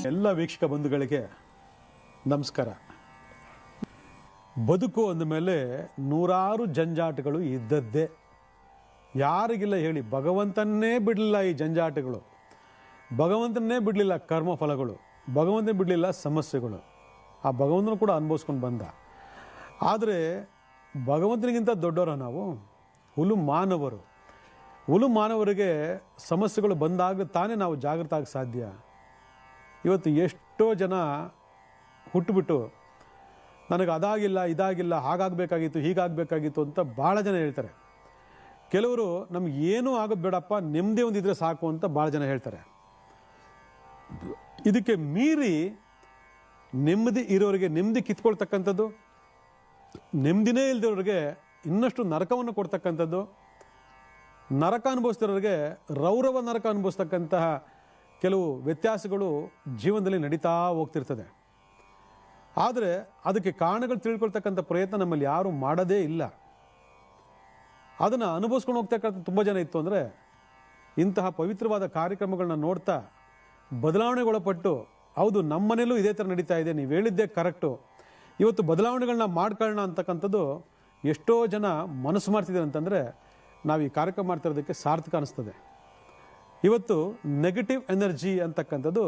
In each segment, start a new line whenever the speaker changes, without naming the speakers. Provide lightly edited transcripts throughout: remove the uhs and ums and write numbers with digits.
ಎಲ್ಲ ವೀಕ್ಷಕ ಬಂಧುಗಳಿಗೆ ನಮಸ್ಕಾರ. ಬದುಕು ಅಂದಮೇಲೆ ನೂರಾರು ಜಂಜಾಟಗಳು ಇದ್ದದ್ದೇ. ಯಾರಿಗಿಲ್ಲ ಹೇಳಿ? ಭಗವಂತನ್ನೇ ಬಿಡಲಿಲ್ಲ ಈ ಜಂಜಾಟಗಳು, ಭಗವಂತನ್ನೇ ಬಿಡಲಿಲ್ಲ ಕರ್ಮಫಲಗಳು, ಭಗವಂತನೇ ಬಿಡಲಿಲ್ಲ ಸಮಸ್ಯೆಗಳು. ಆ ಭಗವಂತನು ಕೂಡ ಅನುಭವಿಸ್ಕೊಂಡು ಬಂದ. ಆದರೆ ಭಗವಂತನಿಗಿಂತ ದೊಡ್ಡವರ ನಾವು ಹುಲು ಮಾನವರು. ಹುಲು ಮಾನವರಿಗೆ ಸಮಸ್ಯೆಗಳು ಬಂದಾಗ ತಾನೇ ನಾವು ಜಾಗೃತ ಆಗ ಸಾಧ್ಯ. ಇವತ್ತು ಎಷ್ಟೋ ಜನ ಹುಟ್ಟುಬಿಟ್ಟು ನನಗೆ ಅದಾಗಿಲ್ಲ, ಇದಾಗಿಲ್ಲ, ಹಾಗಾಗಬೇಕಾಗಿತ್ತು, ಹೀಗಾಗಬೇಕಾಗಿತ್ತು ಅಂತ ಭಾಳ ಜನ ಹೇಳ್ತಾರೆ. ಕೆಲವರು ನಮ್ಗೆ ಏನೂ ಆಗೋದು ಬೇಡಪ್ಪ, ನೆಮ್ಮದಿ ಒಂದಿದ್ರೆ ಸಾಕು ಅಂತ ಭಾಳ ಜನ ಹೇಳ್ತಾರೆ. ಇದಕ್ಕೆ ಮೀರಿ ನೆಮ್ಮದಿ ಇರೋರಿಗೆ ನೆಮ್ಮದಿ ಕಿತ್ಕೊಳ್ತಕ್ಕಂಥದ್ದು, ನೆಮ್ಮದಿನೇ ಇಲ್ದಿರೋರಿಗೆ ಇನ್ನಷ್ಟು ನರಕವನ್ನು ಕೊಡ್ತಕ್ಕಂಥದ್ದು, ನರಕ ಅನುಭವಿಸ್ತಿರೋರಿಗೆ ರೌರವ ನರಕ ಅನುಭವಿಸ್ತಕ್ಕಂತಹ ಕೆಲವು ವ್ಯತ್ಯಾಸಗಳು ಜೀವನದಲ್ಲಿ ನಡೀತಾ ಹೋಗ್ತಿರ್ತದೆ. ಆದರೆ ಅದಕ್ಕೆ ಕಾರಣಗಳು ತಿಳ್ಕೊಳ್ತಕ್ಕಂಥ ಪ್ರಯತ್ನ ನಮ್ಮಲ್ಲಿ ಯಾರೂ ಮಾಡೋದೇ ಇಲ್ಲ. ಅದನ್ನು ಅನುಭವಿಸ್ಕೊಂಡು ಹೋಗ್ತಕ್ಕಂಥ ತುಂಬ ಜನ ಇತ್ತು. ಅಂದರೆ ಇಂತಹ ಪವಿತ್ರವಾದ ಕಾರ್ಯಕ್ರಮಗಳನ್ನ ನೋಡ್ತಾ ಬದಲಾವಣೆಗೊಳಪಟ್ಟು, ಹೌದು ನಮ್ಮ ಮನೇಲೂ ಇದೇ ಥರ ನಡೀತಾ ಇದೆ, ನೀವು ಹೇಳಿದ್ದೇ ಕರೆಕ್ಟು, ಇವತ್ತು ಬದಲಾವಣೆಗಳನ್ನ ಮಾಡ್ಕೊಳ್ಳೋಣ ಅಂತಕ್ಕಂಥದ್ದು ಎಷ್ಟೋ ಜನ ಮನಸ್ಸು ಮಾಡ್ತಿದ್ದಾರೆ. ಅಂತಂದರೆ ನಾವು ಈ ಕಾರ್ಯಕ್ರಮ ಮಾಡ್ತಿರೋದಕ್ಕೆ ಸಾರ್ಥಕ ಅನ್ನಿಸ್ತದೆ. ಇವತ್ತು ನೆಗೆಟಿವ್ ಎನರ್ಜಿ ಅಂತಕ್ಕಂಥದ್ದು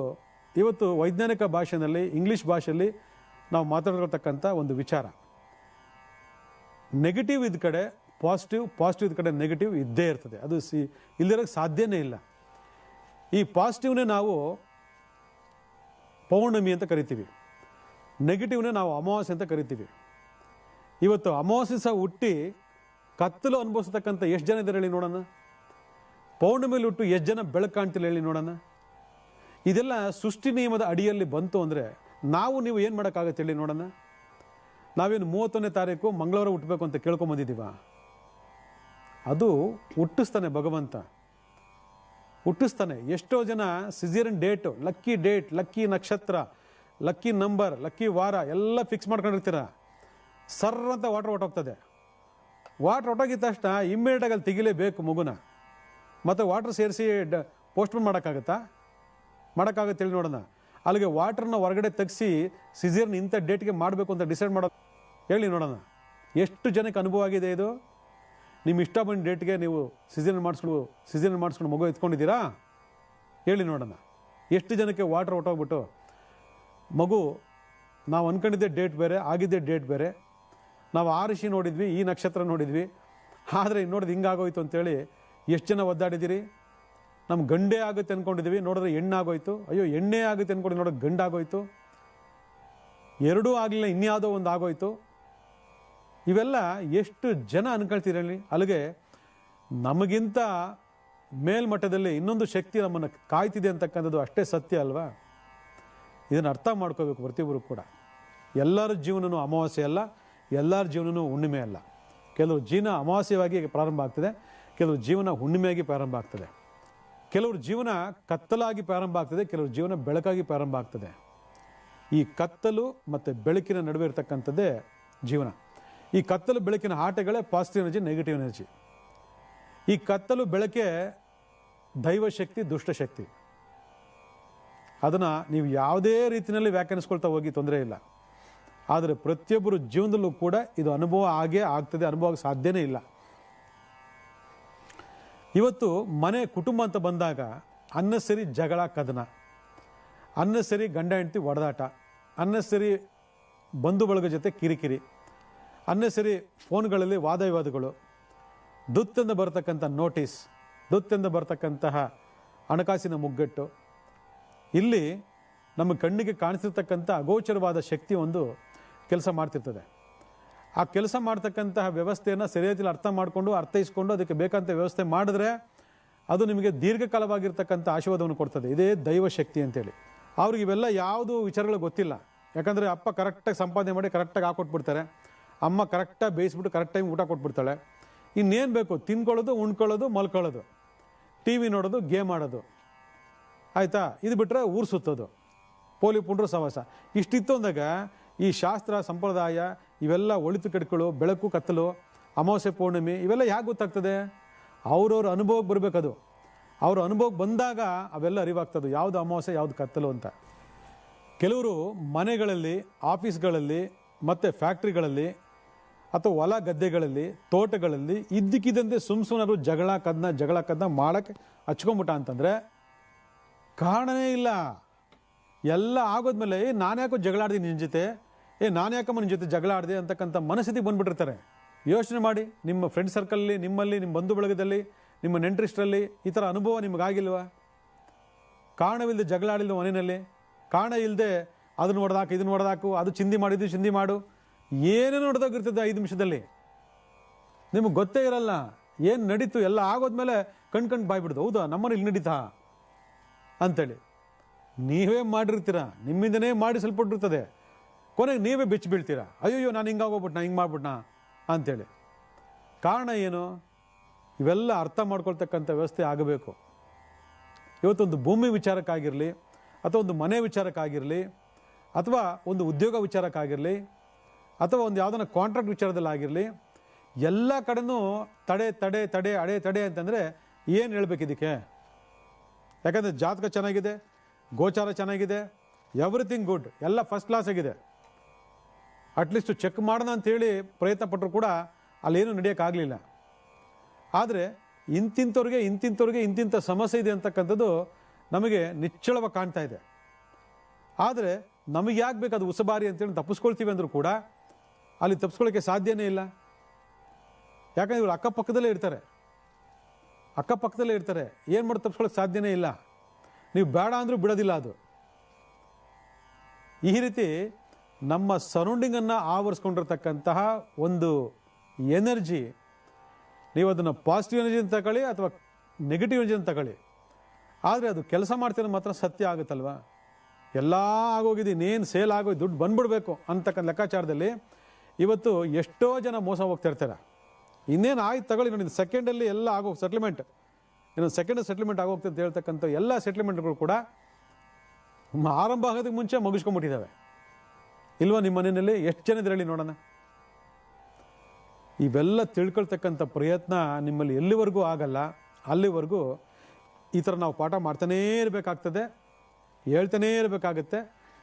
ಇವತ್ತು ವೈಜ್ಞಾನಿಕ ಭಾಷೆಯಲ್ಲಿ, ಇಂಗ್ಲೀಷ್ ಭಾಷೆಯಲ್ಲಿ ನಾವು ಮಾತಾಡ್ಕೊಳ್ತಕ್ಕಂಥ ಒಂದು ವಿಚಾರ. ನೆಗೆಟಿವ್ ಇದ್ದ ಕಡೆ ಪಾಸಿಟಿವ್, ಪಾಸಿಟಿವ್ ಇದ್ದ ಕಡೆ ನೆಗೆಟಿವ್ ಇದ್ದೇ ಇರ್ತದೆ. ಅದು ಇಲ್ಲಿರೋಕ್ಕೆ ಸಾಧ್ಯನೇ ಇಲ್ಲ. ಈ ಪಾಸಿಟಿವ್ನೇ ನಾವು ಪೌರ್ಣಮಿ ಅಂತ ಕರಿತೀವಿ, ನೆಗೆಟಿವ್ನೇ ನಾವು ಅಮಾವಾಸ್ಯೆ ಅಂತ ಕರಿತೀವಿ. ಇವತ್ತು ಅಮಾವಾಸ್ಯೆ ಸಹ ಹುಟ್ಟಿ ಕತ್ತಲು ಅನುಭವಿಸ್ತಕ್ಕಂಥ ಎಷ್ಟು ಜನ ಇದ್ದಾರೆ ಹೇಳಿ ನೋಡೋಣ. ಪೌರ್ಣಮಿಯಲ್ಲಿ ಹುಟ್ಟು ಎಷ್ಟು ಜನ ಬೆಳಕು ಕಾಣ್ತಿಲ್ಲ ಹೇಳಿ ನೋಡೋಣ. ಇದೆಲ್ಲ ಸೃಷ್ಟಿ ನಿಯಮದ ಅಡಿಯಲ್ಲಿ ಬಂತು ಅಂದರೆ ನಾವು ನೀವು ಏನು ಮಾಡೋಕ್ಕಾಗತ್ತೆ ಹೇಳಿ ನೋಡೋಣ. ನಾವೇನು 31ನೇ ತಾರೀಕು ಮಂಗಳವಾರ ಹುಟ್ಟಬೇಕು ಅಂತ ಕೇಳ್ಕೊಂಬಂದಿದ್ದೀವ? ಅದು ಹುಟ್ಟಿಸ್ತಾನೆ ಭಗವಂತ, ಹುಟ್ಟಿಸ್ತಾನೆ. ಎಷ್ಟೋ ಜನ caesarean date, lucky date, lucky ನಕ್ಷತ್ರ, ಲಕ್ಕಿ ನಂಬರ್, ಲಕ್ಕಿ ವಾರ ಎಲ್ಲ ಫಿಕ್ಸ್ ಮಾಡ್ಕೊಂಡಿರ್ತೀರ. ಸರ್ರ ಅಂತ ವಾಟರ್ ಹೊಟ್ಟೋಗ್ತದೆ. ವಾಟ್ರ್ ಹೊಟ್ಟೋಗಿದ ತಕ್ಷಣ ಇಮ್ಮಿಡಿಯೇಟಾಗಿ ಅಲ್ಲಿ ತೆಗಿಲೇಬೇಕು ಮಗುನ. ಮತ್ತು ವಾಟ್ರ್ ಸೇರಿಸಿ ಪೋಸ್ಟ್ಪೋನ್ ಮಾಡೋಕ್ಕಾಗತ್ತಾ? ಮಾಡೋಕ್ಕಾಗತ್ತೆ ಹೇಳಿ ನೋಡೋಣ. ಅಲ್ಲಿಗೆ ವಾಟ್ರನ್ನ ಹೊರಗಡೆ ತೆಗೆಸಿ ಸಿಜೇರಿಯನ್ ಇಂಥ ಡೇಟ್ಗೆ ಮಾಡಬೇಕು ಅಂತ ಡಿಸೈಡ್ ಮಾಡೋದು ಹೇಳಿ ನೋಡೋಣ. ಎಷ್ಟು ಜನಕ್ಕೆ ಅನುಭವ ಆಗಿದೆ ಇದು? ನಿಮ್ಮ ಇಷ್ಟ ಬಂದ ಡೇಟ್ಗೆ ನೀವು ಸಿಜೇರಿಯನ್ ಮಾಡಿಸ್ಕೊಂಡು ಮಗು ಎತ್ಕೊಂಡಿದ್ದೀರಾ ಹೇಳಿ ನೋಡೋಣ. ಎಷ್ಟು ಜನಕ್ಕೆ ವಾಟ್ರ್ ಹೊಟ್ಟೋಗ್ಬಿಟ್ಟು ಮಗು ನಾವು ಅಂದ್ಕೊಂಡಿದ್ದೆ ಡೇಟ್ ಬೇರೆ, ಆಗಿದ್ದೇ ಡೇಟ್ ಬೇರೆ, ನಾವು ಆ ಋಷಿ ನೋಡಿದ್ವಿ, ಈ ನಕ್ಷತ್ರ ನೋಡಿದ್ವಿ, ಆದರೆ ನೋಡಿದ್ರೆ ಹಿಂಗಾಗೋಯ್ತು ಅಂತೇಳಿ ಎಷ್ಟು ಜನ ಒದ್ದಾಡಿದ್ದೀರಿ. ನಮ್ಮ ಗಂಡೇ ಆಗುತ್ತೆ ಅಂದ್ಕೊಂಡಿದ್ವಿ, ನೋಡಿದ್ರೆ ಹೆಣ್ಣಾಗೋಯ್ತು. ಅಯ್ಯೋ ಎಣ್ಣೆ ಆಗುತ್ತೆ ಅಂದ್ಕೊಂಡು ನೋಡೋದು ಗಂಡಾಗೋಯ್ತು. ಎರಡೂ ಆಗಲಿಲ್ಲ, ಇನ್ಯಾವುದೋ ಒಂದು ಆಗೋಯ್ತು. ಇವೆಲ್ಲ ಎಷ್ಟು ಜನ ಅನ್ಕೊಳ್ತೀರಲ್ಲಿ. ಅಲ್ಲಿಗೆ ನಮಗಿಂತ ಮೇಲ್ಮಟ್ಟದಲ್ಲಿ ಇನ್ನೊಂದು ಶಕ್ತಿ ನಮ್ಮನ್ನು ಕಾಯ್ತಿದೆ ಅಂತಕ್ಕಂಥದ್ದು ಅಷ್ಟೇ ಸತ್ಯ ಅಲ್ವಾ? ಇದನ್ನು ಅರ್ಥ ಮಾಡ್ಕೋಬೇಕು ಪ್ರತಿಯೊಬ್ಬರು ಕೂಡ. ಎಲ್ಲರ ಜೀವನವೂ ಅಮಾವಾಸ್ಯೆ ಅಲ್ಲ, ಎಲ್ಲರ ಜೀವನವೂ ಹುಣ್ಣಿಮೆ ಅಲ್ಲ. ಕೆಲವರು ಜೀವನ ಅಮಾವಾಸ್ಯವಾಗಿ ಪ್ರಾರಂಭ ಆಗ್ತದೆ, ಕೆಲವರು ಜೀವನ ಹುಣ್ಣಿಮೆಯಾಗಿ ಪ್ರಾರಂಭ ಆಗ್ತದೆ, ಕೆಲವರು ಜೀವನ ಕತ್ತಲಾಗಿ ಪ್ರಾರಂಭ ಆಗ್ತದೆ, ಕೆಲವರು ಜೀವನ ಬೆಳಕಾಗಿ ಪ್ರಾರಂಭ ಆಗ್ತದೆ. ಈ ಕತ್ತಲು ಮತ್ತು ಬೆಳಕಿನ ನಡುವೆ ಇರತಕ್ಕಂಥದ್ದೇ ಜೀವನ. ಈ ಕತ್ತಲು ಬೆಳಕಿನ ಆಟಗಳೇ ಪಾಸಿಟಿವ್ ಎನರ್ಜಿ, ನೆಗೆಟಿವ್ ಎನರ್ಜಿ. ಈ ಕತ್ತಲು ಬೆಳಕೆ ದೈವಶಕ್ತಿ, ದುಷ್ಟಶಕ್ತಿ. ಅದನ್ನು ನೀವು ಯಾವುದೇ ರೀತಿಯಲ್ಲಿ ವ್ಯಾಖ್ಯಾನಿಸ್ಕೊಳ್ತಾ ಹೋಗಿ ತೊಂದರೆ ಇಲ್ಲ. ಆದರೆ ಪ್ರತಿಯೊಬ್ಬರು ಜೀವನದಲ್ಲೂ ಕೂಡ ಇದು ಅನುಭವ ಆಗೇ ಆಗ್ತದೆ, ಅನುಭವ ಸಾಧ್ಯನೇ ಇಲ್ಲ. ಇವತ್ತು ಮನೆ ಕುಟುಂಬ ಅಂತ ಬಂದಾಗ ಅನ್ನೆಸರಿ ಜಗಳ, ಕದನ, ಅನ್ನೆಸರಿ ಗಂಡ ಹೆಂಡತಿ ಹೊಡೆದಾಟ, ಅನ್ನೆಸರಿ ಬಂಧು ಬಳಗ ಜೊತೆ ಕಿರಿಕಿರಿ, ಅನ್ನೆಸರಿ ಫೋನ್ಗಳಲ್ಲಿ ವಾದ ವಿವಾದಗಳು, ದುತ್ತೆಂದು ಬರ್ತಕ್ಕಂಥ ನೋಟಿಸ್, ದುತ್ತೆಂದು ಬರ್ತಕ್ಕಂತಹ ಹಣಕಾಸಿನ ಮುಗ್ಗಟ್ಟು. ಇಲ್ಲಿ ನಮ್ಮ ಕಣ್ಣಿಗೆ ಕಾಣಿಸಿರ್ತಕ್ಕಂಥ ಅಗೋಚರವಾದ ಶಕ್ತಿ ಒಂದು ಕೆಲಸ ಮಾಡ್ತಿರ್ತದೆ. ಆ ಕೆಲಸ ಮಾಡ್ತಕ್ಕಂತಹ ವ್ಯವಸ್ಥೆಯನ್ನು ಸರಿಯಾಗಿ ಅರ್ಥ ಮಾಡಿಕೊಂಡು, ಅರ್ಥೈಸ್ಕೊಂಡು ಅದಕ್ಕೆ ಬೇಕಂತ ವ್ಯವಸ್ಥೆ ಮಾಡಿದ್ರೆ ಅದು ನಿಮಗೆ ದೀರ್ಘಕಾಲವಾಗಿರ್ತಕ್ಕಂಥ ಆಶೀರ್ವಾದವನ್ನು ಕೊಡ್ತದೆ. ಇದೇ ದೈವಶಕ್ತಿ ಅಂತೇಳಿ. ಅವ್ರಿಗೆ ಇವೆಲ್ಲ ಯಾವುದು ವಿಚಾರಗಳು ಗೊತ್ತಿಲ್ಲ. ಯಾಕಂದರೆ ಅಪ್ಪ ಕರೆಕ್ಟಾಗಿ ಸಂಪಾದನೆ ಮಾಡಿ ಕರೆಕ್ಟಾಗಿ ಹಾಕೊಟ್ಬಿಡ್ತಾರೆ, ಅಮ್ಮ ಕರೆಕ್ಟಾಗಿ ಬೇಯಿಸ್ಬಿಟ್ಟು ಕರೆಕ್ಟ್ ಟೈಮ್ ಊಟ ಕೊಟ್ಬಿಡ್ತಾಳೆ. ಇನ್ನೇನು ಬೇಕು? ತಿನ್ಕೊಳ್ಳೋದು, ಉಣ್ಕೊಳ್ಳೋದು, ಮಲ್ಕೊಳ್ಳೋದು, ಟಿ ವಿ ನೋಡೋದು, ಗೇಮ್ ಆಡೋದು, ಆಯಿತಾ? ಇದು ಬಿಟ್ಟರೆ ಊರು ಸುತ್ತೋದು, ಪೋಲಿ ಪುಂಡ್ರು ಸವಾಸ. ಇಷ್ಟಿತ್ತು ಅಂದಾಗ ಈ ಶಾಸ್ತ್ರ ಸಂಪ್ರದಾಯ ಇವೆಲ್ಲ ಒಳಿತು ಕೆಡುಕುಗಳು, ಬೆಳಕು ಕತ್ತಲು, ಅಮಾವಾಸ್ಯೆ ಪೌರ್ಣಮಿ ಇವೆಲ್ಲ ಯಾಕೆ ಗೊತ್ತಾಗ್ತದೆ? ಅವ್ರವ್ರ ಅನುಭವಕ್ಕೆ ಬರಬೇಕದು. ಅವ್ರ ಅನುಭವಕ್ಕೆ ಬಂದಾಗ ಅವೆಲ್ಲ ಅರಿವಾಗ್ತದೆ, ಯಾವುದು ಅಮಾವಾಸ್ಯೆ ಯಾವುದು ಕತ್ತಲು ಅಂತ. ಕೆಲವರು ಮನೆಗಳಲ್ಲಿ, ಆಫೀಸ್ಗಳಲ್ಲಿ ಮತ್ತು ಫ್ಯಾಕ್ಟ್ರಿಗಳಲ್ಲಿ ಅಥವಾ ಹೊಲ ಗದ್ದೆಗಳಲ್ಲಿ, ತೋಟಗಳಲ್ಲಿ ಇದ್ದಕ್ಕಿದ್ದಂತೆ ಸುಮ್ಮನಾದ್ರು ಜಗಳ ಕದನ ಮಾಡೋಕ್ಕೆ ಹಚ್ಕೊಂಬಿಟ್ಟ ಅಂತಂದರೆ ಕಾರಣನೇ ಇಲ್ಲ. ಎಲ್ಲ ಆಗೋದ್ಮೇಲೆ ನಾನು ಯಾಕೋ ಜಗಳ ಆಡ್ದೆ ನಿನ್ನ ಜೊತೆ, ನಾನು ಯಾಕಮ್ಮ ನಿನ್ನ ಜೊತೆ ಜಗಳ ಆಡಿದೆ ಅಂತಕ್ಕಂಥ ಮನಸ್ಥಿತಿಗೆ ಬಂದುಬಿಟ್ಟಿರ್ತಾರೆ. ಯೋಚನೆ ಮಾಡಿ, ನಿಮ್ಮ ಫ್ರೆಂಡ್ ಸರ್ಕಲಲ್ಲಿ, ನಿಮ್ಮಲ್ಲಿ, ನಿಮ್ಮ ಬಂಧು ಬಳಗದಲ್ಲಿ, ನಿಮ್ಮ ನೆಂಟರಿಷ್ಟರಲ್ಲಿ ಈ ಥರ ಅನುಭವ ನಿಮಗಾಗಿಲ್ವಾ? ಕಾರಣವಿಲ್ಲದೆ ಜಗಳ ಆಡಿಲ್ವ ಮನೆಯಲ್ಲಿ? ಕಾರಣ ಇಲ್ಲದೆ ಅದನ್ನು ಹೊಡೆದಾಕು, ಇದನ್ನು ಹೊಡೆದಾಕು, ಅದು ಚಿಂದಿ ಮಾಡಿದ್ದು ಚಿಂದಿ ಮಾಡು, ಏನೇನು ಹೊಡೆದೋಗಿರ್ತದೆ 5 ನಿಮಿಷದಲ್ಲಿ. ನಿಮಗೆ ಗೊತ್ತೇ ಇರಲ್ಲ ಏನು ನಡೀತು. ಎಲ್ಲ ಆಗೋದ್ಮೇಲೆ ಕಣ್ ಬಾಯ್ಬಿಡ್ದು, ಹೌದಾ ನಮ್ಮನೆ ಇಲ್ಲಿ ನಡೀತಾ ಅಂಥೇಳಿ. ನೀವೇ ಮಾಡಿರ್ತೀರ, ನಿಮ್ಮಿಂದನೇ ಮಾಡಿಸಲ್ಪಟ್ಟಿರ್ತದೆ. ಕೊನೆಗೆ ನೀವೇ ಬೆಚ್ಚಿ ಬೀಳ್ತೀರ, ಅಯ್ಯೋ ನಾನು ಹಿಂಗಾಗೋಗ್ಬಿಟ್ನಾ, ಹಿಂಗೆ ಮಾಡ್ಬಿಟ್ನಾ ಅಂಥೇಳಿ. ಕಾರಣ ಏನು? ಇವೆಲ್ಲ ಅರ್ಥ ಮಾಡ್ಕೊಳ್ತಕ್ಕಂಥ ವ್ಯವಸ್ಥೆ ಆಗಬೇಕು. ಇವತ್ತೊಂದು ಭೂಮಿ ವಿಚಾರಕ್ಕಾಗಿರಲಿ, ಅಥವಾ ಒಂದು ಮನೆ ವಿಚಾರಕ್ಕಾಗಿರಲಿ, ಅಥವಾ ಒಂದು ಉದ್ಯೋಗ ವಿಚಾರಕ್ಕಾಗಿರಲಿ, ಅಥವಾ ಒಂದು ಯಾವುದನ್ನ ಕಾಂಟ್ರಾಕ್ಟ್ ವಿಚಾರದಲ್ಲಾಗಿರಲಿ, ಎಲ್ಲ ಕಡೆನೂ ತಡೆ ತಡೆ ತಡೆ ಅಡೆ ತಡೆ ಅಂತಂದರೆ ಏನು ಹೇಳ್ಬೇಕು ಇದಕ್ಕೆ? ಯಾಕಂದರೆ ಜಾತಕ ಚೆನ್ನಾಗಿದೆ, ಗೋಚಾರ ಚೆನ್ನಾಗಿದೆ, ಎವ್ರಿಥಿಂಗ್ ಗುಡ್, ಎಲ್ಲ ಫಸ್ಟ್ ಕ್ಲಾಸ್ ಆಗಿದೆ. ಅಟ್ಲೀಸ್ಟ್ ಚೆಕ್ ಮಾಡೋಣ ಅಂಥೇಳಿ ಪ್ರಯತ್ನ ಪಟ್ಟರು ಕೂಡ ಅಲ್ಲೇನೂ ನಡೆಯೋಕ್ಕಾಗಲಿಲ್ಲ. ಆದರೆ ಇಂತಿಂಥವ್ರಿಗೆ ಇಂತಿಂಥ ಸಮಸ್ಯೆ ಇದೆ ಅಂತಕ್ಕಂಥದ್ದು ನಮಗೆ ನಿಚ್ಚಳವಾಗಿ ಕಾಣ್ತಾ ಇದೆ. ಆದರೆ ನಮಗೆ ಯಾಕೆ ಬೇಕು ಅದು ಉಸಬಾರಿ ಅಂತೇಳಿ ತಪ್ಪಿಸ್ಕೊಳ್ತೀವಿ ಅಂದರೂ ಕೂಡ ಅಲ್ಲಿ ತಪ್ಪಿಸ್ಕೊಳ್ಳೋಕ್ಕೆ ಸಾಧ್ಯನೇ ಇಲ್ಲ. ಯಾಕಂದರೆ ಇವರು ಅಕ್ಕಪಕ್ಕದಲ್ಲೇ ಇರ್ತಾರೆ, ಏನು ಮಾಡಿ ತಪ್ಪಿಸ್ಕೊಳ್ಳೋಕ್ಕೆ ಸಾಧ್ಯನೇ ಇಲ್ಲ. ನೀವು ಬೇಡ ಅಂದರೂ ಬಿಡೋದಿಲ್ಲ ಅದು. ಈ ರೀತಿ ನಮ್ಮ ಸರೌಂಡಿಂಗನ್ನು ಆವರಿಸ್ಕೊಂಡಿರ್ತಕ್ಕಂತಹ ಒಂದು ಎನರ್ಜಿ, ನೀವು ಅದನ್ನು ಪಾಸಿಟಿವ್ ಎನರ್ಜಿ ಅಂತ ತಗೊಳ್ಳಿ ಅಥವಾ ನೆಗೆಟಿವ್ ಎನರ್ಜಿ ಅಂತ ತಗೊಳ್ಳಿ, ಆದರೆ ಅದು ಕೆಲಸ ಮಾಡ್ತಿರೋ ಮಾತ್ರ ಸತ್ಯ ಆಗುತ್ತಲ್ವ. ಎಲ್ಲ ಆಗೋಗಿದೆ, ಇನ್ನೇನು ಸೇಲ್ ಆಗೋದು, ದುಡ್ಡು ಬಂದ್ಬಿಡ್ಬೇಕು ಅಂತಕ್ಕಂಥ ಲೆಕ್ಕಾಚಾರದಲ್ಲಿ ಇವತ್ತು ಎಷ್ಟೋ ಜನ ಮೋಸ ಹೋಗ್ತಾ ಇರ್ತಾರೆ. ಇನ್ನೇನು ಆಯ್ತು ತಗೊಳ್ಳಿ ನೋಡಿ, ಸೆಕೆಂಡಲ್ಲಿ ಎಲ್ಲ ಆಗೋ ಸೆಟ್ಲ್ಮೆಂಟ್, ಇನ್ನೊಂದು ಸೆಕೆಂಡ್ ಸೆಟ್ಲ್ಮೆಂಟ್ ಆಗೋಗ್ತದೆ ಅಂತ ಹೇಳ್ತಕ್ಕಂಥ ಎಲ್ಲ ಸೆಟ್ಲ್ಮೆಂಟ್ಗಳು ಕೂಡ ಆರಂಭ ಆಗೋದಕ್ಕೆ ಮುಂಚೆ ಮುಗಿಸ್ಕೊಂಡ್ಬಿಟ್ಟಿದ್ದಾವೆ. ಇಲ್ವಾ ನಿಮ್ಮ ಮನೆಯಲ್ಲಿ ಎಷ್ಟು ಜನ ಇದ್ರಲ್ಲಿ ನೋಡೋಣ. ಇವೆಲ್ಲ ತಿಳ್ಕೊಳ್ತಕ್ಕಂಥ ಪ್ರಯತ್ನ ನಿಮ್ಮಲ್ಲಿ ಎಲ್ಲಿವರೆಗೂ ಆಗಲ್ಲ, ಅಲ್ಲಿವರೆಗೂ ಈ ಥರ ನಾವು ಪಾಠ ಮಾಡ್ತಾನೇ ಇರಬೇಕಾಗ್ತದೆ, ಹೇಳ್ತಾನೇ ಇರಬೇಕಾಗತ್ತೆ,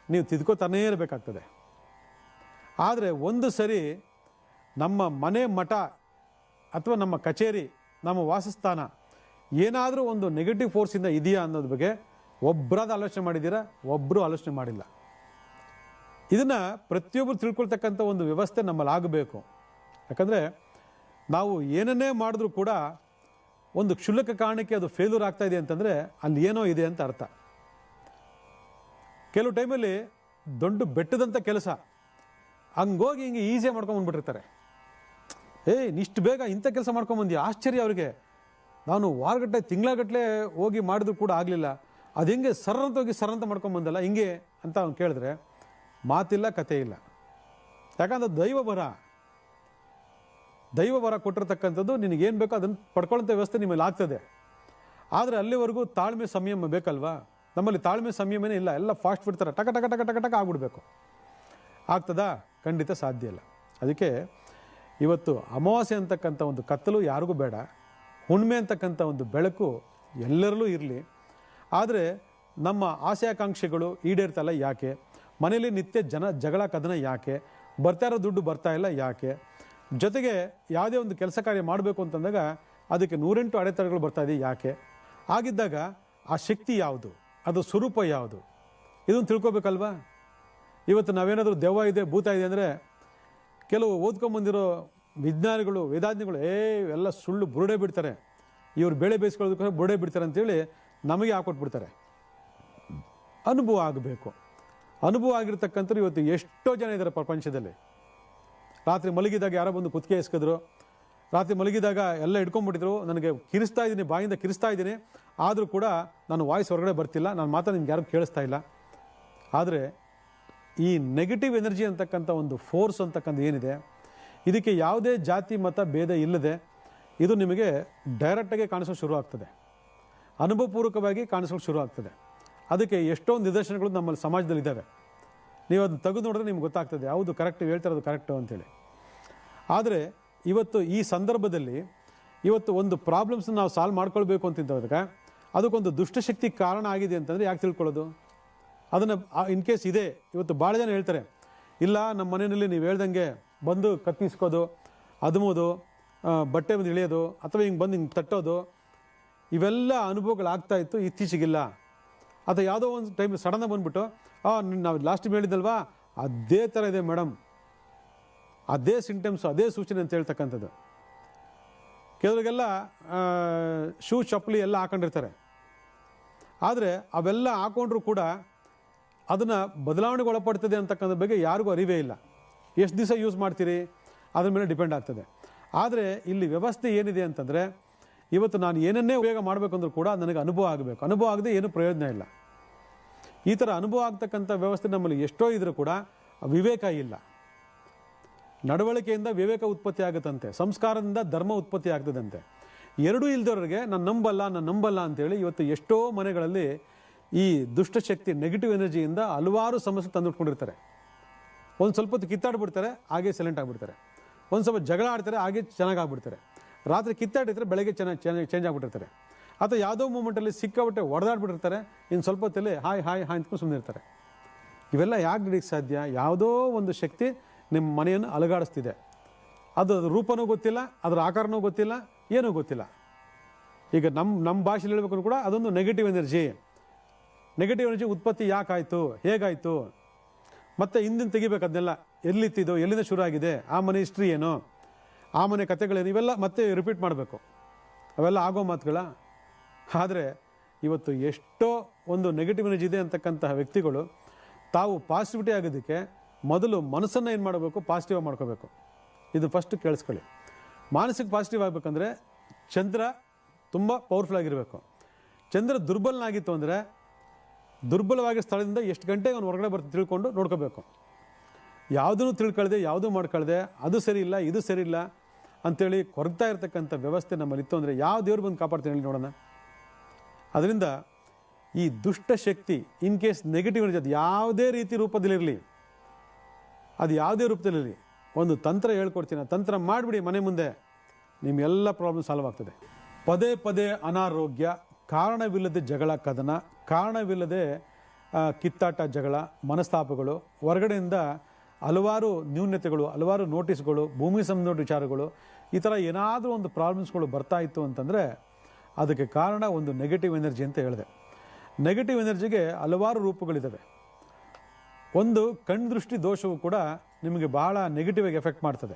ನೀವು ತಿದ್ಕೋತಾನೇ ಇರಬೇಕಾಗ್ತದೆ. ಆದರೆ ಒಂದು ಸರಿ ನಮ್ಮ ಮನೆ, ಮಠ ಅಥವಾ ನಮ್ಮ ಕಚೇರಿ, ನಮ್ಮ ವಾಸಸ್ಥಾನ ಏನಾದರೂ ಒಂದು ನೆಗೆಟಿವ್ ಫೋರ್ಸಿಂದ ಇದೆಯಾ ಅನ್ನೋದ್ರ ಬಗ್ಗೆ ಒಬ್ಬರಾದ ಆಲೋಚನೆ ಮಾಡಿದ್ದೀರಾ? ಒಬ್ಬರು ಆಲೋಚನೆ ಮಾಡಿಲ್ಲ. ಇದನ್ನು ಪ್ರತಿಯೊಬ್ಬರು ತಿಳ್ಕೊಳ್ತಕ್ಕಂಥ ಒಂದು ವ್ಯವಸ್ಥೆ ನಮ್ಮಲ್ಲಿ ಆಗಬೇಕು. ಯಾಕಂದರೆ ನಾವು ಏನನ್ನೇ ಮಾಡಿದ್ರೂ ಕೂಡ ಒಂದು ಕ್ಷುಲ್ಲಕ ಕಾರಣಕ್ಕೆ ಅದು ಫೇಲ್ಯೂರ್ ಆಗ್ತಾ ಇದೆ ಅಂತಂದರೆ ಅಲ್ಲಿ ಏನೋ ಇದೆ ಅಂತ ಅರ್ಥ. ಕೆಲವು ಟೈಮಲ್ಲಿ ದೊಡ್ಡ ಬೆಟ್ಟದಂಥ ಕೆಲಸ ಹಂಗೋಗಿ ಹಿಂಗೆ ಈಸಿಯಾಗಿ ಮಾಡ್ಕೊಂಬಂದ್ಬಿಟ್ಟಿರ್ತಾರೆ. ಇಷ್ಟು ಬೇಗ ಇಂಥ ಕೆಲಸ ಮಾಡ್ಕೊಂಬಂದು ಆಶ್ಚರ್ಯ ಅವರಿಗೆ. ನಾನು ವಾರಗಟ್ಟಲೆ ತಿಂಗಳಗಟ್ಟಲೆ ಹೋಗಿ ಮಾಡಿದ್ರು ಕೂಡ ಆಗಲಿಲ್ಲ, ಅದು ಹೆಂಗೆ ಸರಂತ ಮಾಡ್ಕೊಂಬಂದಲ್ಲ ಹಿಂಗೆ ಅಂತ ಅವ್ನು ಕೇಳಿದ್ರೆ ಮಾತಿಲ್ಲ, ಕತೆ ಇಲ್ಲ. ಯಾಕಂದ್ರೆ ದೈವ ಬರ ಕೊಟ್ಟಿರ್ತಕ್ಕಂಥದ್ದು ನಿನಗೇನು ಬೇಕೋ ಅದನ್ನು ಪಡ್ಕೊಳ್ಳೋಂಥ ವ್ಯವಸ್ಥೆ ನಿಮ್ಮಲ್ಲಿ ಆಗ್ತದೆ. ಆದರೆ ಅಲ್ಲಿವರೆಗೂ ತಾಳ್ಮೆ, ಸಂಯಮ ಬೇಕಲ್ವಾ? ನಮ್ಮಲ್ಲಿ ತಾಳ್ಮೆ ಸಂಯಮನೇ ಇಲ್ಲ, ಎಲ್ಲ ಫಾಸ್ಟ್ ಬಿಡ್ತಾರೆ, ಟಕ ಟಕ ಟಕ ಟಕ ಟಕ ಆಗ್ಬಿಡ್ಬೇಕು. ಆಗ್ತದಾ? ಖಂಡಿತ ಸಾಧ್ಯ ಇಲ್ಲ. ಅದಕ್ಕೆ ಇವತ್ತು ಅಮಾವಾಸ್ಯೆ ಅಂತಕ್ಕಂಥ ಒಂದು ಕತ್ತಲು ಯಾರಿಗೂ ಬೇಡ, ಹುಣ್ಣಿಮೆ ಅಂತಕ್ಕಂಥ ಒಂದು ಬೆಳಕು ಎಲ್ಲರಲ್ಲೂ ಇರಲಿ. ಆದರೆ ನಮ್ಮ ಆಸೆ ಆಕಾಂಕ್ಷೆಗಳು ಈಡೇರ್ತಲ್ಲ ಯಾಕೆ? ಮನೇಲಿ ನಿತ್ಯ ಜಗಳ ಕದನ ಯಾಕೆ? ಬರ್ತಾ ಇರೋ ದುಡ್ಡು ಬರ್ತಾ ಇಲ್ಲ ಯಾಕೆ? ಜೊತೆಗೆ ಯಾವುದೇ ಒಂದು ಕೆಲಸ ಕಾರ್ಯ ಮಾಡಬೇಕು ಅಂತಂದಾಗ ಅದಕ್ಕೆ 108 ಅಡೆತಡೆಗಳು ಬರ್ತಾ ಇದೆ ಯಾಕೆ? ಆಗಿದ್ದಾಗ ಆ ಶಕ್ತಿ ಯಾವುದು, ಅದು ಸ್ವರೂಪ ಯಾವುದು, ಇದನ್ನು ತಿಳ್ಕೊಬೇಕಲ್ವಾ? ಇವತ್ತು ನಾವೇನಾದರೂ ದೆವ್ವ ಇದೆ, ಭೂತ ಇದೆ ಅಂದರೆ ಕೆಲವು ಓದ್ಕೊಂಬಂದಿರೋ ವಿಜ್ಞಾನಿಗಳು, ವೇದಾಂತಿಗಳು ಎಲ್ಲ ಸುಳ್ಳು ಬುರುಡೆ ಬಿಡ್ತಾರೆ. ಇವರು ಬೆಳೆ ಬೇಯಿಸ್ಕೊಳ್ಳೋದಕ್ಕೋಸ್ಕರ ಬುರುಡೆ ಬಿಡ್ತಾರೆ ಅಂತೇಳಿ ನಮಗೆ ಹಾಕೊಟ್ಬಿಡ್ತಾರೆ. ಅನುಭವ ಆಗಬೇಕು. ಅನುಭವ ಆಗಿರ್ತಕ್ಕಂಥವ್ರು ಇವತ್ತು ಎಷ್ಟೋ ಜನ ಇದ್ದಾರೆ ಪ್ರಪಂಚದಲ್ಲಿ. ರಾತ್ರಿ ಮಲಗಿದಾಗ ಯಾರೋ ಬಂದು ಕುತ್ತಿಗೆ ಎಸ್ಕಿದ್ರು, ರಾತ್ರಿ ಮಲಗಿದಾಗ ಎಲ್ಲ ಹಿಡ್ಕೊಂಡ್ಬಿಟ್ಟಿದ್ರು, ನನಗೆ ಕಿರಿಸ್ತಾ ಇದ್ದೀನಿ, ಬಾಯಿಂದ ಕಿರಿಸ್ತಾ ಇದ್ದೀನಿ, ಆದರೂ ಕೂಡ ನಾನು ವಾಯ್ಸ್ ಹೊರಗಡೆ ಬರ್ತಿಲ್ಲ, ನಾನು ಮಾತ್ರ ನಿಮ್ಗೆ ಯಾರು ಕೇಳಿಸ್ತಾ ಇಲ್ಲ. ಆದರೆ ಈ ನೆಗೆಟಿವ್ ಎನರ್ಜಿ ಅಂತಕ್ಕಂಥ ಒಂದು ಫೋರ್ಸ್ ಅಂತಕ್ಕಂಥ ಏನಿದೆ, ಇದಕ್ಕೆ ಯಾವುದೇ ಜಾತಿ ಮತ ಭೇದ ಇಲ್ಲದೆ ಇದು ನಿಮಗೆ ಡೈರೆಕ್ಟಾಗಿ ಕಾಣಿಸೋಕೆ ಶುರು ಆಗ್ತದೆ, ಅನುಭವಪೂರ್ವಕವಾಗಿ ಕಾಣಿಸೋಕೆ ಶುರು ಆಗ್ತದೆ. ಅದಕ್ಕೆ ಎಷ್ಟೊಂದು ನಿದರ್ಶನಗಳು ನಮ್ಮಲ್ಲಿ ಸಮಾಜದಲ್ಲಿ ಇದ್ದಾವೆ. ನೀವು ಅದನ್ನು ತೆಗೆದು ನೋಡಿದ್ರೆ ನಿಮ್ಗೆ ಗೊತ್ತಾಗ್ತದೆ, ಹೌದು ಕರೆಕ್ಟ್, ಹೇಳ್ತಿರೋದು ಕರೆಕ್ಟು ಅಂತೇಳಿ. ಆದರೆ ಇವತ್ತು ಈ ಸಂದರ್ಭದಲ್ಲಿ ಇವತ್ತು ಒಂದು ಪ್ರಾಬ್ಲಮ್ಸ್ನ ನಾವು ಸಾಲ್ವ್ ಮಾಡ್ಕೊಳ್ಬೇಕು ಅಂತಿದ್ದಾಗ ಅದಕ್ಕೊಂದು ದುಷ್ಟಶಕ್ತಿ ಕಾರಣ ಆಗಿದೆ ಅಂತಂದರೆ ಯಾಕೆ ತಿಳ್ಕೊಳ್ಳೋದು? ಅದನ್ನು ಇನ್ ಕೇಸ್ ಇದೆ, ಇವತ್ತು ಭಾಳ ಜನ ಹೇಳ್ತಾರೆ, ಇಲ್ಲ ನಮ್ಮ ಮನೆಯಲ್ಲಿ ನೀವು ಹೇಳ್ದಂಗೆ ಬಂದು ಕತ್ತಿಸ್ಕೋದು, ಅದುಮೋದು, ಬಟ್ಟೆ ಬಂದು ಇಳಿಯೋದು, ಅಥವಾ ಹಿಂಗೆ ಬಂದು ಹಿಂಗೆ ತಟ್ಟೋದು, ಇವೆಲ್ಲ ಅನುಭವಗಳಾಗ್ತಾ ಇತ್ತು, ಇತ್ತೀಚೆಗಿಲ್ಲ. ಅಥವಾ ಯಾವುದೋ ಒಂದು ಟೈಮ್ ಸಡನ್ನಾಗಿ ಬಂದುಬಿಟ್ಟು ನಾವು ಲಾಸ್ಟ್ ಹೇಳಿದ್ದಲ್ವಾ ಅದೇ ಥರ ಇದೆ ಮೇಡಮ್, ಅದೇ ಸಿಂಟಮ್ಸು, ಅದೇ ಸೂಚನೆ ಅಂತ ಹೇಳ್ತಕ್ಕಂಥದ್ದು. ಕೆಲವರಿಗೆಲ್ಲ ಶೂ ಚಪ್ಪಲಿ ಎಲ್ಲ ಹಾಕೊಂಡಿರ್ತಾರೆ, ಆದರೆ ಅವೆಲ್ಲ ಹಾಕೊಂಡ್ರೂ ಕೂಡ ಅದನ್ನು ಬದಲಾವಣೆಗೆ ಒಳಪಡ್ತದೆ ಅಂತಕ್ಕಂಥ ಬಗ್ಗೆ ಯಾರಿಗೂ ಅರಿವೇ ಇಲ್ಲ. ಎಷ್ಟು ದಿವಸ ಯೂಸ್ ಮಾಡ್ತೀರಿ ಅದ್ರ ಮೇಲೆ ಡಿಪೆಂಡ್ ಆಗ್ತದೆ. ಆದರೆ ಇಲ್ಲಿ ವ್ಯವಸ್ಥೆ ಏನಿದೆ ಅಂತಂದರೆ, ಇವತ್ತು ನಾನು ಏನನ್ನೇ ಉಪಯೋಗ ಮಾಡಬೇಕಂದ್ರೂ ಕೂಡ ನನಗೆ ಅನುಭವ ಆಗಬೇಕು. ಅನುಭವ ಆಗದೆ ಏನೂ ಪ್ರಯೋಜನ ಇಲ್ಲ. ಈ ಥರ ಅನುಭವ ಆಗ್ತಕ್ಕಂಥ ವ್ಯವಸ್ಥೆ ನಮ್ಮಲ್ಲಿ ಎಷ್ಟೋ ಇದ್ರೂ ಕೂಡ ವಿವೇಕ ಇಲ್ಲ. ನಡವಳಿಕೆಯಿಂದ ವಿವೇಕ ಉತ್ಪತ್ತಿ ಆಗುತ್ತಂತೆ, ಸಂಸ್ಕಾರದಿಂದ ಧರ್ಮ ಉತ್ಪತ್ತಿ ಆಗ್ತದಂತೆ. ಎರಡೂ ಇಲ್ದವ್ರಿಗೆ ನಾನು ನಂಬಲ್ಲ ಅಂತೇಳಿ ಇವತ್ತು ಎಷ್ಟೋ ಮನೆಗಳಲ್ಲಿ ಈ ದುಷ್ಟಶಕ್ತಿ ನೆಗೆಟಿವ್ ಎನರ್ಜಿಯಿಂದ ಹಲವಾರು ಸಮಸ್ಯೆ ತಂದುಟ್ಕೊಂಡಿರ್ತಾರೆ. ಒಂದು ಸ್ವಲ್ಪ ಹೊತ್ತು ಕಿತ್ತಾಡ್ಬಿಡ್ತಾರೆ, ಹಾಗೆ ಸೈಲೆಂಟ್ ಆಗಿಬಿಡ್ತಾರೆ. ಒಂದು ಸ್ವಲ್ಪ ಜಗಳ ಆಡ್ತಾರೆ, ಹಾಗೆ ಚೆನ್ನಾಗಾಗ್ಬಿಡ್ತಾರೆ. ರಾತ್ರಿ ಕಿತ್ತಾಡಿದ್ರೆ ಬೆಳಗ್ಗೆ ಚೇಂಜ್ ಆಗಿಬಿಟ್ಟಿರ್ತಾರೆ. ಅಥವಾ ಯಾವುದೋ ಮೂಮೆಂಟಲ್ಲಿ ಸಿಕ್ಕಾಬಿಟ್ಟೆ ಹೊಡೆದಾಡ್ಬಿಟ್ಟಿರ್ತಾರೆ, ಇನ್ನು ಸ್ವಲ್ಪ ಹೊತ್ತಲ್ಲಿ ಹಾಯ್ ಅಂದ್ಕೊಂಡು ಸುಮ್ಮನೆ ಇರ್ತಾರೆ. ಇವೆಲ್ಲ ಯಾಕೆ ನಡೀಕ್ಕೆ ಸಾಧ್ಯ? ಯಾವುದೋ ಒಂದು ಶಕ್ತಿ ನಿಮ್ಮ ಮನೆಯನ್ನು ಅಲುಗಾಡಿಸ್ತಿದೆ. ಅದು ರೂಪನೂ ಗೊತ್ತಿಲ್ಲ, ಅದರ ಆಕಾರನೂ ಗೊತ್ತಿಲ್ಲ, ಏನೂ ಗೊತ್ತಿಲ್ಲ. ಈಗ ನಮ್ಮ ಭಾಷೆಯಲ್ಲಿ ಹೇಳ್ಬೇಕು ಕೂಡ ಅದೊಂದು ನೆಗೆಟಿವ್ ಎನರ್ಜಿ ಉತ್ಪತ್ತಿ ಯಾಕಾಯಿತು, ಹೇಗಾಯಿತು, ಮತ್ತು ಹಿಂದಿನ ತೆಗಿಬೇಕು ಅದನ್ನೆಲ್ಲ, ಎಲ್ಲಿತ್ತಿದೋ, ಎಲ್ಲಿಂದ ಶುರು ಆಗಿದೆ, ಆ ಮನೆ ಹಿಸ್ಟ್ರಿ ಏನು, ಆ ಮನೆ ಕಥೆಗಳೇನು, ಇವೆಲ್ಲ ಮತ್ತೆ ರಿಪೀಟ್ ಮಾಡಬೇಕು. ಅವೆಲ್ಲ ಆಗೋ ಮಾತುಗಳ. ಆದರೆ ಇವತ್ತು ಎಷ್ಟೋ ಒಂದು ನೆಗೆಟಿವ್ ಎನರ್ಜಿ ಇದೆ ಅಂತಕ್ಕಂತಹ ವ್ಯಕ್ತಿಗಳು ತಾವು ಪಾಸಿಟಿವಿಟಿ ಆಗೋದಕ್ಕೆ ಮೊದಲು ಮನಸ್ಸನ್ನು ಏನು ಮಾಡಬೇಕು, ಪಾಸಿಟಿವ್ ಮಾಡ್ಕೋಬೇಕು. ಇದು ಫಸ್ಟ್ ಕೇಳಿಸ್ಕೊಳ್ಳಿ. ಮಾನಸಿಕ ಪಾಸಿಟಿವ್ ಆಗಬೇಕಂದ್ರೆ ಚಂದ್ರ ತುಂಬ ಪವರ್ಫುಲ್ ಆಗಿರಬೇಕು. ಚಂದ್ರ ದುರ್ಬಲನಾಗಿತ್ತು ಅಂದರೆ ದುರ್ಬಲವಾಗಿ ಸ್ಥಳದಿಂದ ಎಷ್ಟು ಗಂಟೆಗೆ ಅವನು ಹೊರಗಡೆ ಬರ್ತಾ ತಿಳ್ಕೊಂಡು ನೋಡ್ಕೋಬೇಕು. ಯಾವುದನ್ನು ತಿಳ್ಕೊಳ್ದೆ, ಯಾವುದೂ ಮಾಡ್ಕೊಳ್ದೆ, ಅದು ಸರಿ ಇಲ್ಲ, ಇದು ಸರಿ ಇಲ್ಲ ಅಂಥೇಳಿ ಕೊರಗ್ತಾ ಇರ್ತಕ್ಕಂಥ ವ್ಯವಸ್ಥೆ ನಮ್ಮಲ್ಲಿತ್ತು ಅಂದರೆ ಯಾವ ದೇವ್ರು ಬಂದು ಕಾಪಾಡ್ತೀನಿ ಹೇಳಿ ನೋಡೋಣ. ಅದರಿಂದ ಈ ದುಷ್ಟಶಕ್ತಿ ಇನ್ ಕೇಸ್ ನೆಗೆಟಿವ್ ಎನರ್ಜಿ ಅದು ಯಾವುದೇ ರೀತಿ ರೂಪದಲ್ಲಿರಲಿ, ಅದು ಯಾವುದೇ ರೂಪದಲ್ಲಿರಲಿ, ಒಂದು ತಂತ್ರ ಹೇಳ್ಕೊಡ್ತೀನಿ, ಆ ತಂತ್ರ ಮಾಡಿಬಿಡಿ ಮನೆ ಮುಂದೆ, ನಿಮ್ಮೆಲ್ಲ ಪ್ರಾಬ್ಲಮ್ ಸಾಲ್ವ್ ಆಗ್ತದೆ. ಪದೇ ಪದೇ ಅನಾರೋಗ್ಯ, ಕಾರಣವಿಲ್ಲದೆ ಜಗಳ ಕದನ, ಕಾರಣವಿಲ್ಲದೆ ಕಿತ್ತಾಟ ಜಗಳ, ಮನಸ್ತಾಪಗಳು, ಹೊರಗಡೆಯಿಂದ ಹಲವಾರು ನ್ಯೂನ್ಯತೆಗಳು, ಹಲವಾರು ನೋಟಿಸ್ಗಳು, ಭೂಮಿ ಸಂಬಂಧ ವಿಚಾರಗಳು, ಈ ಥರ ಏನಾದರೂ ಒಂದು ಪ್ರಾಬ್ಲಮ್ಸ್ಗಳು ಬರ್ತಾ ಇತ್ತು ಅಂತಂದರೆ ಅದಕ್ಕೆ ಕಾರಣ ಒಂದು ನೆಗೆಟಿವ್ ಎನರ್ಜಿ ಅಂತ ಹೇಳಿದೆ. ನೆಗೆಟಿವ್ ಎನರ್ಜಿಗೆ ಹಲವಾರು ರೂಪಗಳಿದ್ದಾವೆ. ಒಂದು ಕಣ್ದೃಷ್ಟಿ ದೋಷವು ಕೂಡ ನಿಮಗೆ ಬಹಳ ನೆಗೆಟಿವ್ ಆಗಿ ಎಫೆಕ್ಟ್ ಮಾಡ್ತದೆ.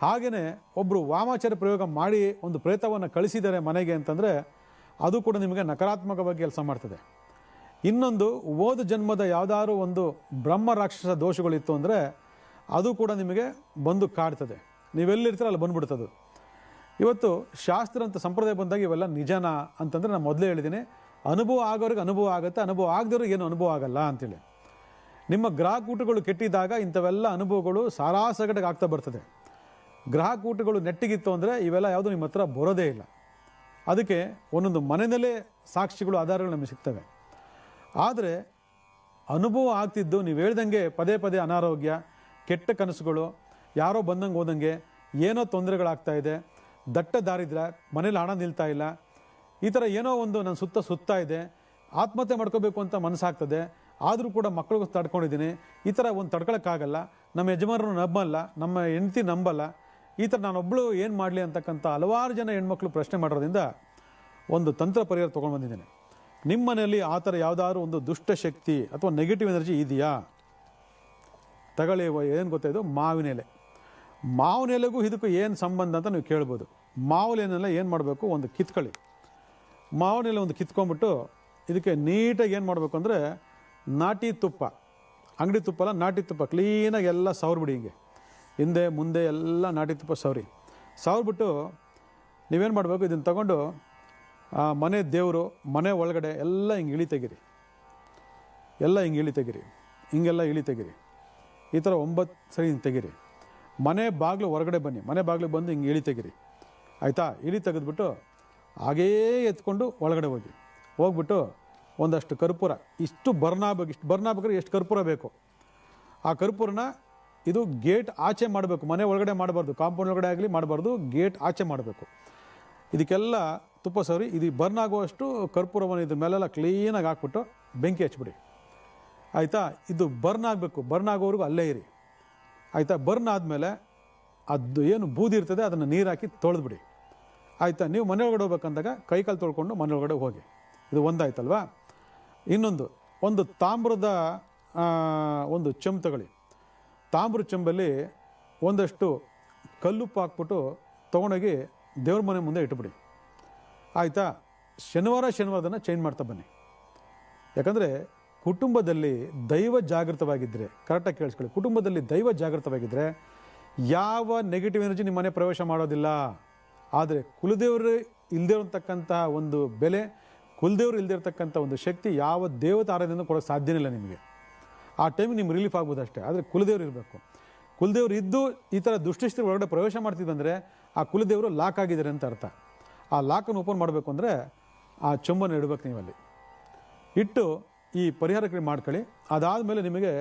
ಹಾಗೆಯೇ ಒಬ್ಬರು ವಾಮಾಚಾರ ಪ್ರಯೋಗ ಮಾಡಿ ಒಂದು ಪ್ರೇತವನ್ನು ಕಳಿಸಿದ್ದಾರೆ ಮನೆಗೆ ಅಂತಂದರೆ ಅದು ಕೂಡ ನಿಮಗೆ ನಕಾರಾತ್ಮಕವಾಗಿ ಕೆಲಸ ಮಾಡ್ತದೆ. ಇನ್ನೊಂದು ಓದ ಜನ್ಮದ ಯಾವುದಾದ್ರು ಒಂದು ಬ್ರಹ್ಮ ರಾಕ್ಷಸ ದೋಷಗಳಿತ್ತು ಅಂದರೆ ಅದು ಕೂಡ ನಿಮಗೆ ಬಂದು ಕಾಡ್ತದೆ. ನೀವೆಲ್ಲಿರ್ತೀರ ಅಲ್ಲಿ ಬಂದುಬಿಡ್ತದೆ. ಇವತ್ತು ಶಾಸ್ತ್ರ ಅಂತ ಸಂಪ್ರದಾಯ ಬಂದಾಗ ಇವೆಲ್ಲ ನಿಜನ ಅಂತಂದರೆ ನಾನು ಮೊದಲೇ ಹೇಳಿದ್ದೀನಿ, ಅನುಭವ ಆಗೋರಿಗೆ ಅನುಭವ ಆಗುತ್ತೆ, ಅನುಭವ ಆಗದವ್ರಿಗೆ ಏನು ಅನುಭವ ಆಗಲ್ಲ ಅಂತೇಳಿ. ನಿಮ್ಮ ಗ್ರಹಕೂಟಗಳು ಕೆಟ್ಟಿದ್ದಾಗ ಇಂಥವೆಲ್ಲ ಅನುಭವಗಳು ಸಾರಾಸಗಡೆಗೆ ಆಗ್ತಾ ಬರ್ತದೆ. ಗ್ರಹಕೂಟಗಳು ನೆಟ್ಟಿಗಿತ್ತು ಅಂದರೆ ಇವೆಲ್ಲ ಯಾವುದು ನಿಮ್ಮ ಹತ್ರ ಬರೋದೇ ಇಲ್ಲ. ಅದಕ್ಕೆ ಒಂದೊಂದು ಮನೆಯಲ್ಲೇ ಸಾಕ್ಷಿಗಳು, ಆಧಾರಗಳು ನಮಗೆ ಸಿಗ್ತವೆ. ಆದರೆ ಅನುಭವ ಆಗ್ತಿದ್ದು ನೀವು ಹೇಳ್ದಂಗೆ ಪದೇ ಪದೇ ಅನಾರೋಗ್ಯ, ಕೆಟ್ಟ ಕನಸುಗಳು, ಯಾರೋ ಬಂದಂಗೆ ಹೋದಂಗೆ ಏನೋ ತೊಂದರೆಗಳಾಗ್ತಾ ಇದೆ, ದಟ್ಟ ದಾರಿದ್ರ್ಯ, ಮನೇಲಿ ಹಣ ನಿಲ್ತಾ ಇಲ್ಲ, ಈ ಥರ ಏನೋ ಒಂದು ನನ್ನ ಸುತ್ತಾ ಇದೆ, ಆತ್ಮಹತ್ಯೆ ಮಾಡ್ಕೋಬೇಕು ಅಂತ ಮನಸ್ಸಾಗ್ತದೆ, ಆದರೂ ಕೂಡ ಮಕ್ಕಳಿಗೂ ತಡ್ಕೊಂಡಿದ್ದೀನಿ, ಈ ಥರ ಒಂದು ತಡ್ಕೊಳಕ್ಕಾಗಲ್ಲ, ನಮ್ಮ ಯಜಮಾನರು ನಂಬಲ್ಲ, ನಮ್ಮ ಹೆಂಡತಿ ನಂಬಲ್ಲ, ಈ ಥರ ನಾನೊಬ್ಬಳು ಏನು ಮಾಡಲಿ ಅಂತಕ್ಕಂಥ ಹಲವಾರು ಜನ ಹೆಣ್ಮಕ್ಳು ಪ್ರಶ್ನೆ ಮಾಡೋದ್ರಿಂದ ಒಂದು ತಂತ್ರ ಪರಿಹಾರ ತೊಗೊಂಡು ಬಂದಿದ್ದೇನೆ. ನಿಮ್ಮ ಮನೆಯಲ್ಲಿ ಆ ಥರ ಯಾವುದಾದ್ರು ಒಂದು ದುಷ್ಟಶಕ್ತಿ ಅಥವಾ ನೆಗೆಟಿವ್ ಎನರ್ಜಿ ಇದೆಯಾ? ತಗೊಳ್ಳಿ. ಏನು ಗೊತ್ತಾಯಿತು, ಮಾವಿನ ಎಲೆ. ಮಾವಿನ ಎಲೆಗೂ ಇದಕ್ಕೂ ಏನು ಸಂಬಂಧ ಅಂತ ನೀವು ಕೇಳ್ಬೋದು. ಮಾವಿನ ಎಲೆನೆಲ್ಲ ಏನು ಮಾಡಬೇಕು, ಒಂದು ಕಿತ್ಕೊಳ್ಳಿ. ಮಾವಿನ ಎಲೆ ಒಂದು ಕಿತ್ಕೊಂಡ್ಬಿಟ್ಟು ಇದಕ್ಕೆ ನೀಟಾಗಿ ಏನು ಮಾಡಬೇಕು ಅಂದರೆ ನಾಟಿ ತುಪ್ಪ, ಅಂಗಡಿ ತುಪ್ಪ ಅಲ್ಲ, ನಾಟಿ ತುಪ್ಪ ಕ್ಲೀನಾಗಿ ಎಲ್ಲ ಸವರ್ಬಿಡಿ. ಹಿಂಗೆ ಹಿಂದೆ ಮುಂದೆ ಎಲ್ಲ ನಾಟಿ ತುಪ್ಪ ಸವರ್ಬಿಟ್ಟು ನೀವೇನು ಮಾಡಬೇಕು, ಇದನ್ನು ತಗೊಂಡು ಮನೆ ದೇವರು ಮನೆ ಒಳಗಡೆ ಎಲ್ಲ ಹಿಂಗೆ ಇಳಿ ತೆಗಿರಿ, ಹಿಂಗೆಲ್ಲ ಇಳಿ ತೆಗಿರಿ. ಈ ಥರ 9 ಸರಿ ಹಿಂಗೆ ತೆಗಿರಿ. ಮನೆ ಬಾಗಿಲು ಹೊರಗಡೆ ಬನ್ನಿ, ಮನೆ ಬಾಗಿಲಿಗೆ ಬಂದು ಹಿಂಗೆ ಇಳಿ ತೆಗಿರಿ, ಆಯಿತಾ? ಇಳಿ ತೆಗೆದ್ಬಿಟ್ಟು ಹಾಗೇ ಎತ್ಕೊಂಡು ಒಳಗಡೆ ಹೋಗ್ಬಿಟ್ಟು ಒಂದಷ್ಟು ಕರ್ಪೂರ, ಇಷ್ಟು ಬರ್ನ್ ಆಗ್ಬೇಕಾದ್ರೆ ಎಷ್ಟು ಕರ್ಪೂರ ಬೇಕು ಆ ಕರ್ಪೂರನ ಇದು ಗೇಟ್ ಆಚೆ ಮಾಡಬೇಕು, ಮನೆ ಒಳಗಡೆ ಮಾಡಬಾರ್ದು, ಕಾಂಪೌಂಡ್ ಒಳಗಡೆ ಆಗಲಿ ಮಾಡಬಾರ್ದು, ಗೇಟ್ ಆಚೆ ಮಾಡಬೇಕು. ಇದಕ್ಕೆಲ್ಲ ತುಪ್ಪ ಸವರಿ ಇದು ಬರ್ನ್ ಆಗುವಷ್ಟು ಕರ್ಪೂರವನ್ನು ಇದ್ರ ಮೇಲೆಲ್ಲ ಕ್ಲೀನಾಗಿ ಹಾಕ್ಬಿಟ್ಟು ಬೆಂಕಿ ಹಚ್ಬಿಡಿ. ಆಯಿತಾ. ಇದು ಬರ್ನ್ ಆಗಬೇಕು, ಬರ್ನ್ ಆಗೋವರೆಗೂ ಅಲ್ಲೇ ಇರಿ ಆಯಿತಾ. ಬರ್ನ್ ಆದಮೇಲೆ ಅದು ಏನು ಬೂದಿ ಇರ್ತದೆ ಅದನ್ನು ನೀರು ಹಾಕಿ ತೊಳೆದ್ಬಿಡಿ ಆಯಿತಾ. ನೀವು ಮನೆ ಒಳಗಡೆ ಹೋಗ್ಬೇಕಂದಾಗ ಕೈಕಾಲು ತೊಳ್ಕೊಂಡು ಮನೆ ಒಳಗಡೆ ಹೋಗಿ. ಇದು ಒಂದಾಯ್ತಲ್ವಾ. ಇನ್ನೊಂದು, ಒಂದು ತಾಮ್ರದ ಒಂದು ಚೆಂಬು ತಗೊಳ್ಳಿ. ತಾಮ್ರದ ಚೆಂಬಲ್ಲಿ ಒಂದಷ್ಟು ಕಲ್ಲುಪ್ಪು ಹಾಕ್ಬಿಟ್ಟು ತೊಗೊಂಡೋಗಿ ದೇವ್ರ ಮನೆ ಮುಂದೆ ಇಟ್ಬಿಡಿ ಆಯಿತಾ. ಶನಿವಾರದನ್ನು ಚೇಂಜ್ ಮಾಡ್ತಾ ಬನ್ನಿ. ಯಾಕಂದರೆ ಕುಟುಂಬದಲ್ಲಿ ದೈವ ಜಾಗೃತವಾಗಿದ್ದರೆ, ಕರೆಕ್ಟಾಗಿ ಕೇಳಿಸ್ಕೊಳ್ಳಿ, ಕುಟುಂಬದಲ್ಲಿ ದೈವ ಜಾಗೃತವಾಗಿದ್ದರೆ ಯಾವ ನೆಗೆಟಿವ್ ಎನರ್ಜಿ ನಿಮ್ಮ ಮನೆ ಪ್ರವೇಶ ಮಾಡೋದಿಲ್ಲ. ಆದರೆ ಕುಲದೇವರು ಇಲ್ಲದೇ ಇರತಕ್ಕಂಥ ಒಂದು ಬೆಲೆ, ಕುಲದೇವರು ಇಲ್ಲದೇ ಇರತಕ್ಕಂಥ ಒಂದು ಶಕ್ತಿ ಯಾವ ದೇವತೆ ಆರಾಧನೆಯಿಂದ ಕೊಡೋಕ್ಕೆ ಸಾಧ್ಯನೇ ಇಲ್ಲ ನಿಮಗೆ. ಆ ಟೈಮಿಗೆ ನಿಮ್ಗೆ ರಿಲೀಫ್ ಆಗ್ಬೋದು ಅಷ್ಟೇ. ಆದರೆ ಕುಲದೇವರು ಇರಬೇಕು. ಕುಲದೇವರು ಇದ್ದು ಈ ಥರ ದುಷ್ಟಶಕ್ತಿ ಒಳಗಡೆ ಪ್ರವೇಶ ಮಾಡ್ತಿದ್ದಂದರೆ ಆ ಕುಲದೇವರು ಲಾಕ್ ಆಗಿದ್ದಾರೆ ಅಂತ ಅರ್ಥ. ಆ ಲಾಕನ್ನು ಓಪನ್ ಮಾಡಬೇಕು ಅಂದರೆ ಆ ಚೊಂಬನ್ನು ಇಡಬೇಕು ನೀವಲ್ಲಿ ಇಟ್ಟು ಈ ಪರಿಹಾರ ಕ್ರಿಯೆ ಮಾಡ್ಕೊಳ್ಳಿ. ಅದಾದಮೇಲೆ ನಿಮಗೆ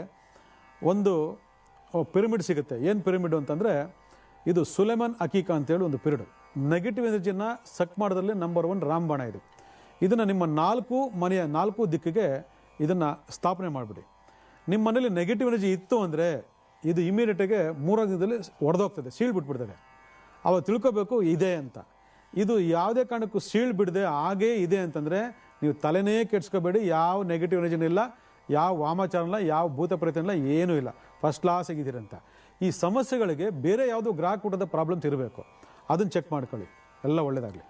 ಒಂದು ಪಿರಮಿಡ್ ಸಿಗುತ್ತೆ. ಏನು ಪಿರಮಿಡ್ ಅಂತಂದರೆ ಇದು ಸುಲೇಮಾನ್ ಅಕೀಕಾ ಅಂತೇಳಿ ಒಂದು ಪಿರಿಯಡ್. ನೆಗೆಟಿವ್ ಎನರ್ಜಿನ ಸಕ್ ಮಾಡೋದ್ರಲ್ಲಿ ನಂಬರ್ 1 ರಾಮಬಾಣ ಇದು. ಇದನ್ನು ನಿಮ್ಮ 4 ಮನೆಯ 4 ದಿಕ್ಕಿಗೆ ಇದನ್ನು ಸ್ಥಾಪನೆ ಮಾಡಿಬಿಡಿ. ನಿಮ್ಮ ಮನೇಲಿ ನೆಗೆಟಿವ್ ಎನರ್ಜಿ ಇತ್ತು ಅಂದರೆ ಇದು ಇಮಿಡಿಯೇಟಾಗಿ 3 ದಿನದಲ್ಲಿ ಒಡೆದೋಗ್ತದೆ, ಸೀಳ್ ಬಿಟ್ಬಿಡ್ತದೆ. ಅವಾಗ ತಿಳ್ಕೊಬೇಕು ಇದೆ ಅಂತ. ಇದು ಯಾವುದೇ ಕಾರಣಕ್ಕೂ ಸೀಳ್ ಬಿಡದೆ ಹಾಗೇ ಇದೆ ಅಂತಂದರೆ ನೀವು ತಲೆನೇ ಕೆಡ್ಸ್ಕೋಬೇಡಿ. ಯಾವ ನೆಗೆಟಿವ್ ಎನರ್ಜಿನೂ ಇಲ್ಲ, ಯಾವ ವಾಮಾಚಾರ ಇಲ್ಲ, ಯಾವ ಭೂತ ಪ್ರೇತ ಇಲ್ಲ, ಏನೂ ಇಲ್ಲ. ಫಸ್ಟ್ ಕ್ಲಾಸ್ ಆಗಿದ್ದೀರಂತ. ಈ ಸಮಸ್ಯೆಗಳಿಗೆ ಬೇರೆ ಯಾವುದೋ ಗ್ರಹ ಕೂಟದ ಪ್ರಾಬ್ಲಮ್ಸ್ ಇರಬೇಕು, ಅದನ್ನು ಚೆಕ್ ಮಾಡ್ಕೊಳ್ಳಿ. ಎಲ್ಲ ಒಳ್ಳೆಯದಾಗಲಿ.